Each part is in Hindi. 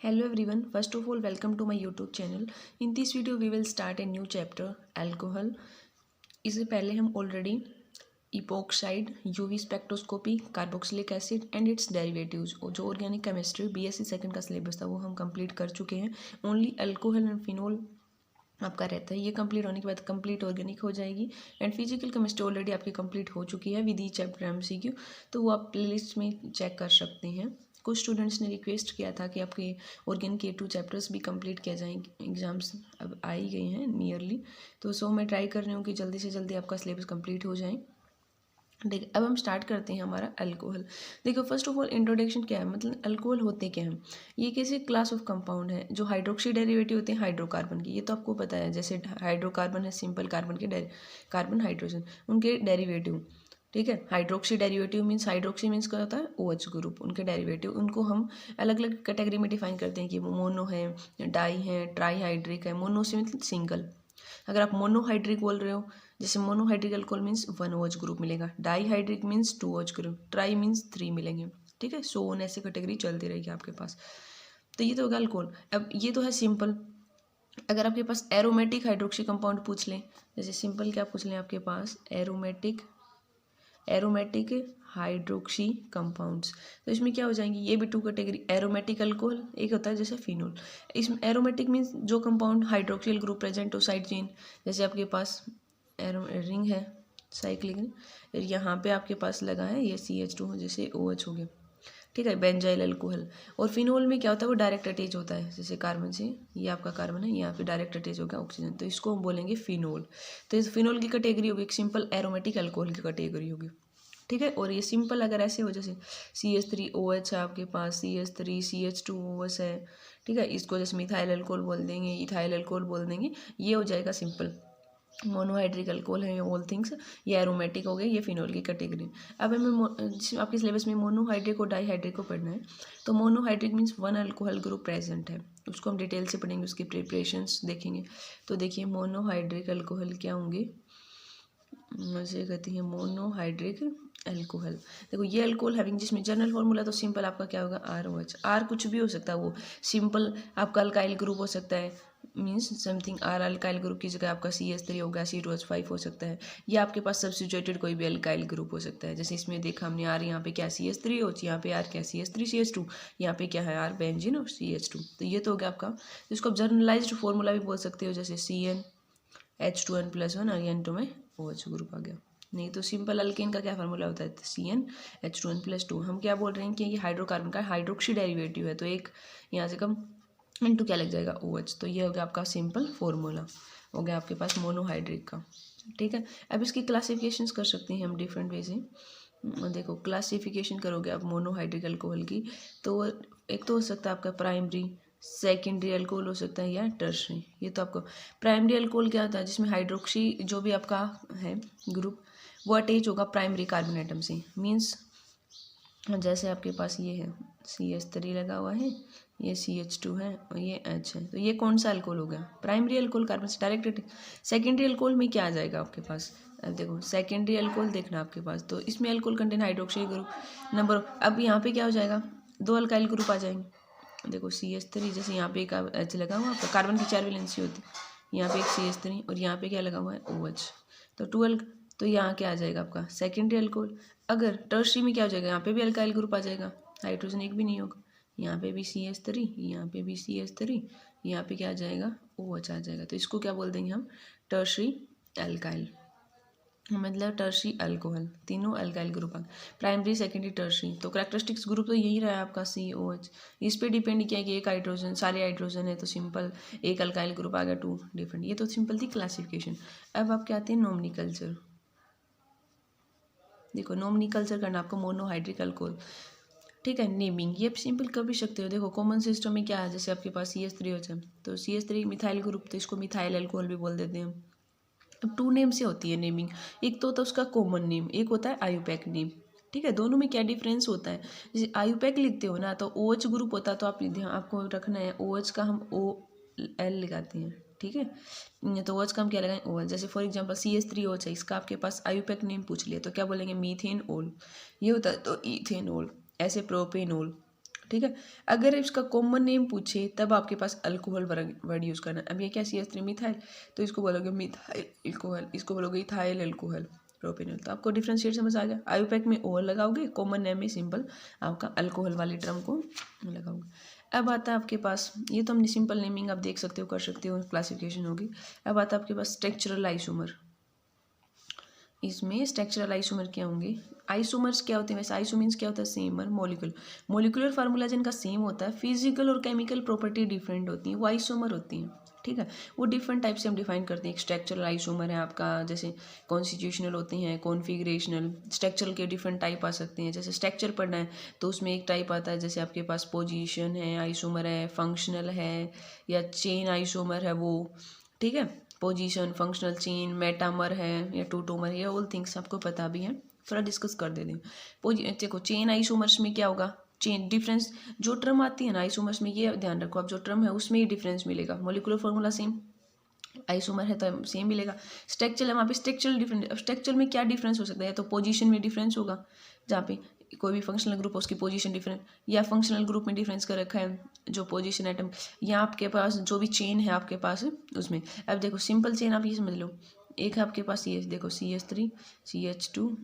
Hello everyone, first of all welcome to my YouTube channel. In this video we will start a new chapter alcohol. इससे पहले हम already epoxide, UV spectroscopy, carboxylic acid and it's derivatives और जो ऑर्गेनिक केमिस्ट्री बीएससी सेकंड का सिलेबस था वो हम कंप्लीट कर चुके हैं. ओनली अल्कोहल एंड फिनोल आपका रहता है. ये कंप्लीट होने के बाद कंप्लीट ऑर्गेनिक हो जाएगी. एंड फिजिकल केमिस्ट्री ऑलरेडी आपकी कंप्लीट हो चुकी है विद ईच चैप्टर एमसीक्यू, तो वो आप प्लेलिस्ट में चेक कर सकते हैं. कुछ स्टूडेंट्स ने रिक्वेस्ट किया था कि आपके ऑर्गेनिक के 2 चैप्टर्स भी कंप्लीट किया जाएँ. एग्जाम्स अब आ ही गए हैं नियरली, तो मैं ट्राई कर रही हूँ कि जल्दी से जल्दी आपका सिलेबस कंप्लीट हो जाए. ठीक है, अब हम स्टार्ट करते हैं हमारा अल्कोहल. देखो फर्स्ट ऑफ ऑल इंट्रोडक्शन क्या है, मतलब अल्कोहल होते क्या हैं. ये कैसे क्लास ऑफ कंपाउंड है जो हाइड्रोक्सी डेरिवेटिव होते हैं हाइड्रोकार्बन के. ये तो आपको पता है, जैसे हाइड्रोकार्बन है सिंपल कार्बन के कार्बन हाइड्रोजन उनके डेरिवेटिव. ठीक है, hydroxy derivative means hydroxy means क्या होता है OH ग्रुप. उनके डेरिवेटिव उनको हम अलग अलग कैटेगरी में डिफाइन करते हैं कि वो मोनो है, डाई है, ट्राई हाइड्रिक है. मोनो से मतलब सिंगल. अगर आप मोनोहाइड्रिक बोल रहे हो, जैसे monohydric alcohol means 1 OH group मिलेगा, dihydric means 2 OH group, tri means 3 मिलेंगे. ठीक है, सो ऑन ऐसे कैटेगरी चलती रहेगी आपके पास. तो ये तो होगा अल्कोहल. अब ये तो है सिंपल. अगर आपके पास एरोमेटिक हाइड्रोक्सी कंपाउंड पूछ लें, जैसे सिंपल क्या पूछ लें आपके पास एरोमेटिक हाइड्रोक्सी कंपाउंड्स, तो इसमें क्या हो जाएंगी, ये भी 2 कैटेगरी. एरोमेटिक अल्कोहल एक होता है जैसे फिनोल. इसमें एरोमेटिक मीन्स जो कंपाउंड हाइड्रोक्सिल ग्रुप प्रेजेंट हो साइड चेन, जैसे आपके पास रिंग है साइक्लिक, यहाँ पे आपके पास लगा है ये CH2 जैसे OH हो गया. ठीक है, बेंजाइल अल्कोहल. और फिनोल में क्या होता है, वो डायरेक्ट अटैच होता है, जैसे कार्बन से ये आपका कार्बन है, यहाँ पे डायरेक्ट अटैच हो गया ऑक्सीजन, तो इसको हम बोलेंगे फिनोल. तो इस फिनोल की कैटेगरी होगी एक सिंपल एरोमेटिक अल्कोहल की कैटेगरी होगी. ठीक है, और ये सिंपल अगर ऐसे हो जैसे CH3OH है आपके पास, CH3 CH2OH है. ठीक है, इसको जैसे मिथाइल अल्कोहल बोल देंगे, इथाइल अल्कोहल बोल देंगे, ये हो जाएगा सिंपल मोनोहाइड्रिक अल्कोहल है. ऑल थिंग्स ये एरोमेटिक हो गए, ये फिनोल की कैटेगरी. अब हमें आपके सिलेबस में मोनोहाइड्रिक और डाईहाइड्रिक को पढ़ना है. तो monohydric means 1 alcohol group present है, उसको हम डिटेल से पढ़ेंगे, उसकी प्रिपरेशंस देखेंगे. तो देखिए मोनोहाइड्रिक अल्कोहल क्या होंगे, मुझे कहती है मोनोहाइड्रिक अल्कोहल. देखो ये अल्कोहल हैविंग, जिसमें जनरल फॉर्मूला तो सिंपल आपका क्या होगा ROH. आर कुछ भी हो सकता है, वो सिंपल आपका अल्काइल ग्रुप हो सकता है, means something R. Alkyl group की जगह आपका CH3 होगा, C2H5 हो सकता है, या आपके पास सब्स्टिट्यूटेड कोई भी अल्काइल ग्रुप हो सकता है. जैसे इसमें देखा हमने आर, यहाँ पे क्या CH3 हो, यहाँ पे आर क्या CH3 CH2, यहाँ पे क्या है आर बेंजीन और CH2. तो ये तो हो गया आपका. तो इसको आप जर्नलाइज्ड फॉर्मूला भी बोल सकते हो, जैसे CnH2n+1 और N2 में OH ग्रुप आ गया. नहीं तो सिंपल अल्केन का क्या फार्मूला होता है, CnH2n+2. हम क्या बोल रहे हैं कि ये हाइड्रोकार्बन का हाइड्रोक्सी डेरिवेटिव है, तो एक यहाँ से कम इनटू क्या लग जाएगा OH. तो ये हो गया आपका सिंपल फॉर्मूला, हो गया आपके पास मोनोहाइड्रिक का. ठीक है, अब इसकी क्लासिफिकेशंस कर सकते हैं हम डिफरेंट वे से. देखो क्लासिफिकेशन करोगे आप मोनोहाइड्रिक अल्कोहल की, तो एक तो हो सकता है आपका प्राइमरी, सेकेंडरी अल्कोहल हो सकता है, या टर्शरी. ये तो आपको प्राइमरी अल्कोहल क्या होता है, जिसमें हाइड्रोक्सी जो भी आपका है ग्रुप वो अटैच होगा प्राइमरी कार्बन एटम से. मीन्स जैसे आपके पास ये है CH3 लगा हुआ है, ये CH2 है और ये H है, तो ये कौन सा अल्कोहल हो गया, प्राइमरी अल्कोहल कार्बन से डायरेक्ट. सेकेंडरी अल्कोहल में क्या आ जाएगा आपके पास, अब देखो सेकेंडरी अल्कोहल देखना आपके पास, तो इसमें alcohol contain hydroxy group number. अब यहाँ पे क्या हो जाएगा, 2 अल्काइल ग्रुप आ जाएंगे. देखो CH3 जैसे यहाँ पे एक H लगा हुआ, आपका कार्बन की 4 वैलेंसी होती है, यहाँ पे एक CH3 और यहाँ पे क्या लगा हुआ है OH, तो 12. तो यहाँ क्या आ जाएगा आपका सेकेंडरी अल्कोहल. अगर टर्शरी में क्या हो जाएगा, यहाँ पे भी अल्काइल ग्रुप आ जाएगा, हाइड्रोजन एक भी नहीं होगा, यहाँ पे भी CH3, यहाँ पे भी CH3, यहाँ पे क्या आ जाएगा OH आ जाएगा. तो इसको क्या बोल देंगे हम, टर्शरी अल्काइल, मतलब टर्शरी अल्कोहल. तीनों अल्काइल ग्रुप आ गए, प्राइमरी सेकेंडरी टर्शरी. तो कैरेक्टरिस्टिक्स ग्रुप तो यही रहा है आपका COH. इस पे डिपेंड किया कि एक हाइड्रोजन, सारे हाइड्रोजन है तो सिंपल एक अल्काइल ग्रुप आ गया, 2 डिफरेंट. ये तो सिंपल थी क्लासिफिकेशन. अब आपके आते हैं नॉमिनिकल्चर. देखो नॉमिनिकल्चर करना आपको मोनोहाइड्रिक अल्कोहल. ठीक है, नेमिंग ये सिंपल कर भी सकते हो. देखो कॉमन सिस्टम में क्या है, जैसे आपके पास CH3OH है, तो CH3 मिथाइल ग्रुप, तो इसको मिथाइल अल्कोहल भी बोल देते हैं. अब 2 नेम से होती है नेमिंग. एक तो होता है उसका कॉमन नेम, एक होता है आयुपैक नेम. ठीक है, दोनों में क्या डिफरेंस होता है, जैसे आयुपैक लिखते हो ना तो OH ग्रुप होता है, तो आप ध्यान आपको रखना है OH का हम OL लगाते हैं. ठीक है, तो OH का हम क्या लगाएं OL. जैसे फॉर एग्जांपल CH3OH है, इसका आपके पास आयुपैक नेम पूछ लिया तो क्या बोलेंगे मीथेन ओल. ये होता है तो इथेनॉल, ऐसे प्रोपेनॉल. ठीक है। अगर इसका कॉमन नेम पूछे तब आपके पास अल्कोहल वर्ड यूज़ करना है। अब ये क्या CH3 मिथाइल, तो इसको बोलोगे मिथाइल अल्कोहल, इसको बोलोगे इथाइल अल्कोहल प्रोपेनॉल। तो आपको डिफरेंशिएट समझ आ गया। आयुपैक में ओर लगाओगे, कॉमन नेम में सिंपल आपका अल्कोहल वाली टर्म को लगाओगे। अब आता है आपके पास, ये तो हमने सिंपल नेमिंग आप देख सकते हो, कर सकते हो, क्लासिफिकेशन होगी। अब आता है आपके पास स्ट्रक्चरल आइसोमर। इसमें स्ट्रक्चरल आइसोमर क्या होंगे, आइसोमर्स क्या होते हैं, वैसे आइसोमीन्स क्या होता है, सेम और मॉलिक्यूल, मॉलिक्यूलर फार्मूला जिनका सेम होता है, फिजिकल और केमिकल प्रॉपर्टी डिफरेंट होती हैं, वो आइसोमर होती हैं। ठीक है, वो डिफरेंट टाइप से हम डिफाइन करते हैं। एक स्ट्रक्चरल आइसोमर है आपका, जैसे कॉन्स्टिट्यूशनल होते हैं, कॉन्फिगरेशनल, स्ट्रक्चरल के डिफरेंट टाइप आ सकते हैं। जैसे स्ट्रक्चर पढ़ना है तो उसमें एक टाइप आता है, जैसे आपके पास पोजीशन है, आइसोमर है, फंक्शनल है, या चेन आइसोमर है वो। ठीक है, पोजीशन, फंक्शनल, चेन, मेटामर है या टूटोमर है, ये ऑल थिंग्स आपको पता भी है, थोड़ा डिस्कस कर देते हैं। देखो चेन आइसोमर्स में क्या होगा, चेन डिफरेंस जो टर्म आती है ना आइसोमर्स में, ये ध्यान रखो आप, जो टर्म है उसमें ही डिफरेंस मिलेगा। मॉलिक्यूलर फॉर्मूला सेम, आइसोमर है तो सेम मिलेगा। स्ट्रक्चर है, वहाँ पे स्ट्रक्चरल डिफरेंस। अब स्ट्रक्चर में क्या डिफरेंस हो सकता है, तो पोजीशन में डिफरेंस होगा, जहाँ पे कोई भी फंक्शनल ग्रुप हो उसकी पोजीशन डिफरेंट, या फंक्शनल ग्रुप में डिफरेंस कर रखा है जो पोजीशन एटम, या आपके पास जो भी चेन है आपके पास उसमें। अब देखो सिंपल चेन आप ये समझ लो, एक है आपके पास ये देखो CH3 CH2,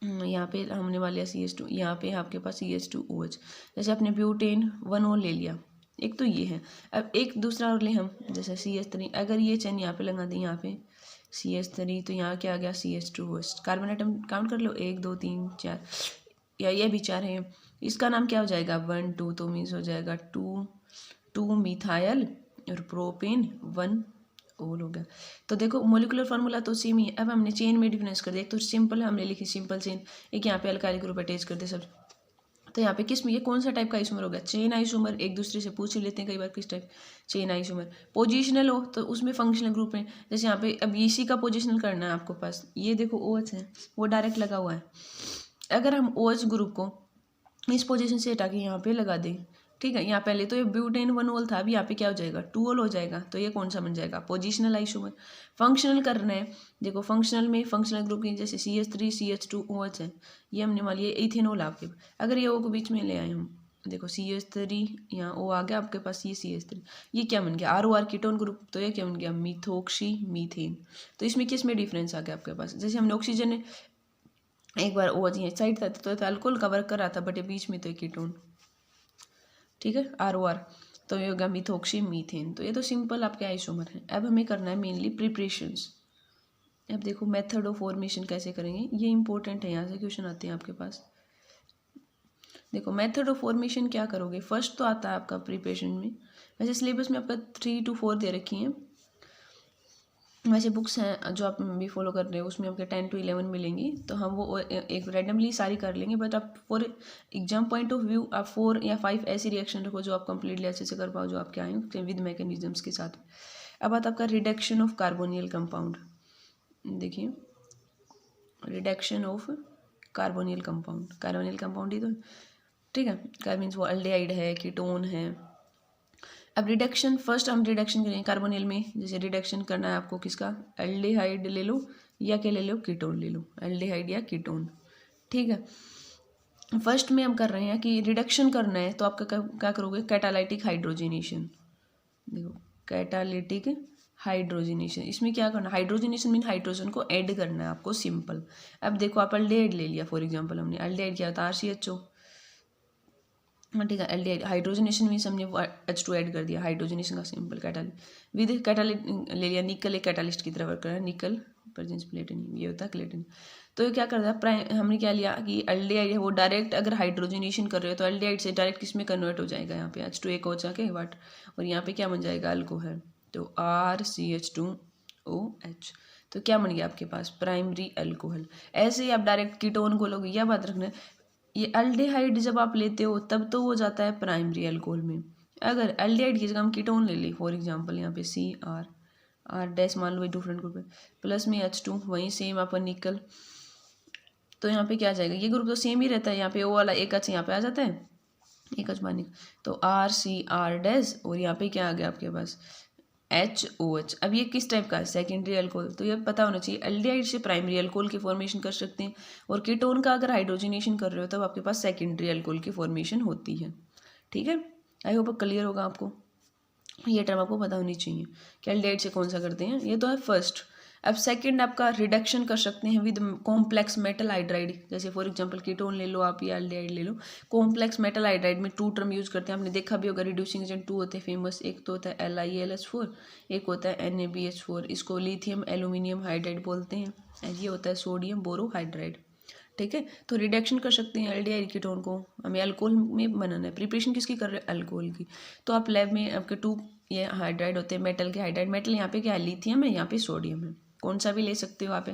यहाँ पे हमने वाले CH2, यहाँ पे आपके पास CH2OH। जैसे आपने ब्यूटेन 1 ले लिया, एक तो ये है। अब एक दूसरा और ले हम, जैसे CH3, अगर ये चेन यहाँ पे लगा दी, यहाँ पे CH3, तो यहाँ क्या आ गया CH2OH। कार्बन आइटम काउंट कर लो, 1 2 3 4, या ये भी 4 है। इसका नाम क्या हो जाएगा 1 2, तो मीन्स हो जाएगा 2 मिथाइल और प्रोपेन 1 ओल हो गया। तो देखो मोलिकुलर फार्मूला तो सेम ही है। अब हमने चेन में डिफरेंस कर दिया, एक तो सिंपल हमने लिखी सिंपल चेन, एक यहाँ पे अल्काइल ग्रुप अटैच कर दे सब। तो यहाँ पे किस में, ये कौन सा टाइप का आइसोमर होगा, चेन आइसोमर। एक दूसरे से पूछ ही लेते हैं कई बार किस टाइप, चेन आइसोमर। पोजिशनल हो तो उसमें फंक्शनल ग्रुप में, जैसे यहाँ पे अब इसी का पोजिशनल करना है आपको पास, ये देखो OH है वो डायरेक्ट लगा हुआ है। अगर हम OH ग्रुप को इस पोजीशन से हटा के यहाँ पे लगा दें, ठीक है, यहाँ पहले तो ये ब्यूटेन 1 ओल था, अभी यहाँ पे क्या हो जाएगा 2 ओल हो जाएगा, तो ये कौन सा बन जाएगा पोजिशनल आइसोमर। फंक्शनल करना है, देखो फंक्शनल में फंक्शनल ग्रुप की जैसे CH3 CH2OH है, ये हमने मान लिया इथेनॉल आपके, अगर ये O को बीच में ले आए हम, देखो CH3 यहाँ O आ गया आपके पास, ये CH3, ये क्या बन गया ROR कीटोन ग्रुप, तो ये क्या बन गया मिथोक्सी मीथेन। तो इसमें किस में डिफरेंस आ गया आपके पास, जैसे हमने ऑक्सीजन एक बार OH ये साइड था तो अल्कोहल का वर्क कर रहा था, बट ये बीच में तो कीटोन, ठीक है ROR, तो ये होगा मिथोक्सी मीथेन। तो ये तो सिंपल आपके आइसोमर हैं। अब हमें करना है मेनली प्रिपरेशंस। अब देखो मेथड ऑफ फॉर्मेशन कैसे करेंगे, ये इंपॉर्टेंट है, यहाँ से क्वेश्चन आते हैं आपके पास। देखो मेथड ऑफ फॉर्मेशन क्या करोगे, फर्स्ट तो आता है आपका प्रिपरेशन में, वैसे सिलेबस में आपका 3 to 4 दे रखी हैं, वैसे बुक्स हैं जो आप भी फॉलो कर रहे हो उसमें आपके 10 to 11 मिलेंगी, तो हम वो एक रैंडमली सारी कर लेंगे, बट आप for exam point of view आप 4 या 5 ऐसी रिएक्शन रखो जो आप कंप्लीटली अच्छे से कर पाओ, जो आपके आए विद मैकेनिज्म्स के साथ। अब बात आपका रिडक्शन ऑफ कार्बोनियल कंपाउंड, देखिए रिडक्शन ऑफ कार्बोनियल कंपाउंड ही तो, ठीक है, मीन्स वो एल्डिहाइड है, कीटोन है। अब रिडक्शन, फर्स्ट हम रिडक्शन करेंगे कार्बोनिल में, जैसे रिडक्शन करना है आपको किसका, एल्डिहाइड ले लो या क्या ले लो, कीटोन ले लो, एल्डिहाइड या कीटोन, ठीक है। फर्स्ट में हम कर रहे हैं कि रिडक्शन करना है, तो आपका क्या करोगे, कैटालाइटिक हाइड्रोजनेशन। देखो कैटालिटिक हाइड्रोजनेशन, इसमें क्या करना, हाइड्रोजनेशन मीन हाइड्रोजन को ऐड करना है आपको, सिंपल। अब देखो आप एल्डिहाइड ले लिया फॉर एग्जांपल, हमने एल्डिहाइड क्या होता है RCHO, हाँ ठीक है, एल्डिहाइड हाइड्रोजनेशन मीन्स हमने H2 ऐड कर दिया, हाइड्रोजनेशन का सिंपल। कैटालिस्ट विद कैटालिस्ट ले लिया, निकल एक कैटालिस्ट की तरह वर्क कर रहा है, निकल प्रेजेंस प्लेटिनियम, ये होता है प्लेटिनियम। तो ये क्या करता है, प्राइम हमने क्या लिया कि एल्डिहाइड है वो डायरेक्ट अगर हाइड्रोजनेशन कर रहे हो तो एल्डिहाइड से डायरेक्ट किस में कन्वर्ट हो जाएगा, यहाँ पे H2 एक हो जाके वाट, और यहाँ पे क्या बन जाएगा अल्कोहल, तो RCH2OH, तो क्या बन गया आपके पास प्राइमरी अल्कोहल। ऐसे ही आप डायरेक्ट कीटोन को लोगे, यह बात रखना है, ये एल्डिहाइड जब आप लेते हो तब तो वो जाता है प्राइमरी अल्कोहल में। अगर एल्डिहाइड की जगह हम कीटोन ले ली फॉर एग्जांपल, यहाँ पे CR डैश मान लो डिफरेंट ग्रुप है, प्लस में H2, वहीं सेम अपन निकल, तो यहाँ पे क्या आ जाएगा, ये ग्रुप तो सेम ही रहता है, यहाँ पे O वाला एक H यहाँ पे आ जाता है, एक H मानिक, तो RCR डैश, और यहाँ पे क्या आ गया आपके पास HOH। अब ये किस टाइप का है, सेकेंडरी अल्कोहल, तो ये पता होना चाहिए। एल्डिहाइड से प्राइमरी अल्कोहल की फॉर्मेशन कर सकते हैं, और कीटोन का अगर हाइड्रोजनेशन कर रहे हो तब आपके पास सेकेंडरी अल्कोहल की फॉर्मेशन होती है। ठीक है, आई होप क्लियर होगा आपको। ये टर्म आपको पता होनी चाहिए कि एल्डिहाइड से कौन सा करते हैं। ये तो है फर्स्ट। अब सेकंड आपका रिडक्शन कर सकते हैं विद कॉम्प्लेक्स मेटल हाइड्राइड, जैसे फॉर एग्जांपल कीटोन ले लो आप या एल्डिहाइड ले लो। कॉम्प्लेक्स मेटल हाइड्राइड में 2 टर्म यूज करते हैं, आपने देखा भी होगा। रिड्यूसिंग एजेंट 2 होते हैं फेमस, एक तो होता है LiAlH4, एक होता है NaBH4। इसको लिथियम एल्यूमिनियम हाइड्राइड बोलते हैं, ये होता है सोडियम बोरोहाइड्राइड। ठीक है, तो रिडक्शन कर सकते हैं एल्डिहाइड कीटोन को। हमें अल्कोहल में बनाना है, प्रिपरेशन किसकी कर रहे हैं, अल्कोहल की। तो आप लैब में आपके 2 ये हाइड्राइड होते हैं, मेटल के हाइड्राइड। मेटल यहाँ पे क्या है, लिथियम है, यहाँ पे सोडियम है। कौन सा भी ले सकते हो आप,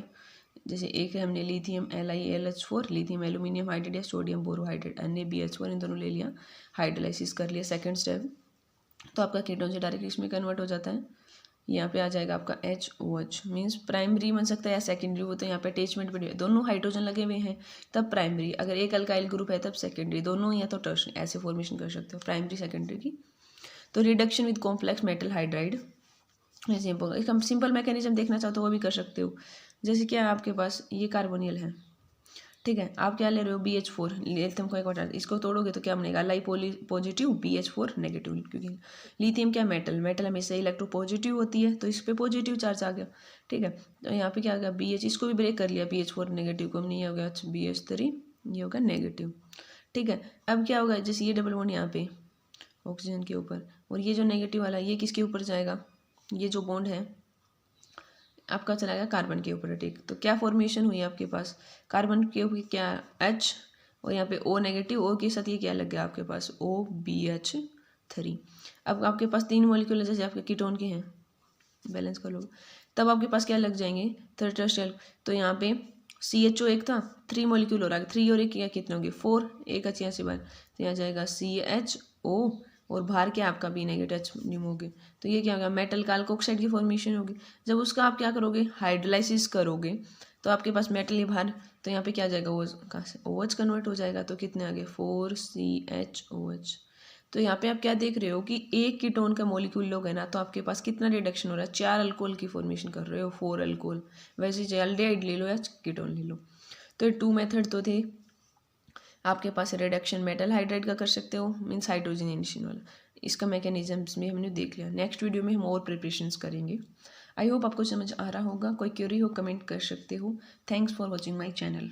जैसे एक है हमने lithium LiAlH4, lithium aluminium hydride या सोडियम बोरोहाइड्राइड NaBH4, इन दोनों ले लिया, हाइड्रोलाइसिस कर लिया। सेकंड स्टेप, तो आपका कीटोन से डायरेक्ट इसमें कन्वर्ट हो जाता है। यहाँ पे आ जाएगा आपका HOH, मीन्स प्राइमरी बन सकता है या सेकेंडरी। वो तो यहाँ पे अटैचमेंट पे दोनों हाइड्रोजन लगे हुए हैं तब प्राइमरी, अगर एक अल्काइल ग्रुप है तब सेकेंडरी, दोनों या तो टर्शरी, ऐसे फॉर्मेशन कर सकते हो प्राइमरी सेकेंडरी की। तो reduction with complex metal hydride, एक हम सिंपल मैकेनिज्म देखना चाहते हो वो भी कर सकते हो। जैसे क्या है आपके पास, ये कार्बोनियल है, ठीक है, आप क्या ले रहे हो, BH4, लिथियम को एक बार इसको तोड़ोगे तो क्या बनेगा, पॉजिटिव BH4 नेगेटिव, क्योंकि लिथियम क्या मेटल, मेटल हमेशा इलेक्ट्रो पॉजिटिव होती है, तो इस पर पॉजिटिव चार्ज आ गया। ठीक है, तो यहाँ पे क्या आ गया, BH, इसको भी ब्रेक कर लिया, BH4 नेगेटिव को हमने, ये हो गया BH3, ये होगा नेगेटिव। ठीक है, अब क्या होगा, जैसे ये डबल बॉन्ड यहाँ पे ऑक्सीजन के ऊपर, और ये जो नेगेटिव वाला ये किसके ऊपर जाएगा, ये जो बॉन्ड है आपका चला गया कार्बन के ऊपर। ठीक, तो क्या फॉर्मेशन हुई आपके पास, कार्बन के ऊपर क्या H, और यहाँ पे O नेगेटिव, O के साथ ये क्या लग गया आपके पास OBH3। अब आपके पास 3 मॉलिक्यूल जैसे आपके कीटोन के हैं, बैलेंस कर लो, तब आपके पास क्या लग जाएंगे, थर्ड। तो यहाँ पे CHO एक था, 3 मॉलिक्यूल हो रहा है, 3 और 1 क्या कितने होंगे 4, एक अच्छी यहाँ से बाहर, तो यहाँ जाएगा CHO, और बाहर क्या आपका B नेगेटिव H निमोगे, तो ये क्या होगा, मेटल का अल्कोक्साइड की फॉर्मेशन होगी। जब उसका आप क्या करोगे, हाइड्रोलाइसिस करोगे, तो आपके पास मेटल ही बाहर, तो यहाँ पे क्या आ जाएगा, OH, कहाँ से OH कन्वर्ट हो जाएगा, तो कितने आ गए 4CHOH। तो यहाँ पे आप क्या देख रहे हो कि एक कीटोन का मॉलिक्यूल लोगे ना, तो आपके पास कितना रिडक्शन हो रहा है, 4 अल्कोहल की फॉर्मेशन कर रहे हो, 4 अल्कोहल। वैसे एल्डिहाइड ले लो या कीटोन ले लो। तो ये 2 मेथड तो थे आपके पास, रिडक्शन मेटल हाइड्राइड का कर सकते हो, मीन्स हाइड्रोजनेशन वाला, इसका मैकेनिज्म्स भी हमने देख लिया। नेक्स्ट वीडियो में हम और प्रिपरेशंस करेंगे। आई होप आपको समझ आ रहा होगा। कोई क्वेरी हो कमेंट कर सकते हो। Thanks for watching my channel.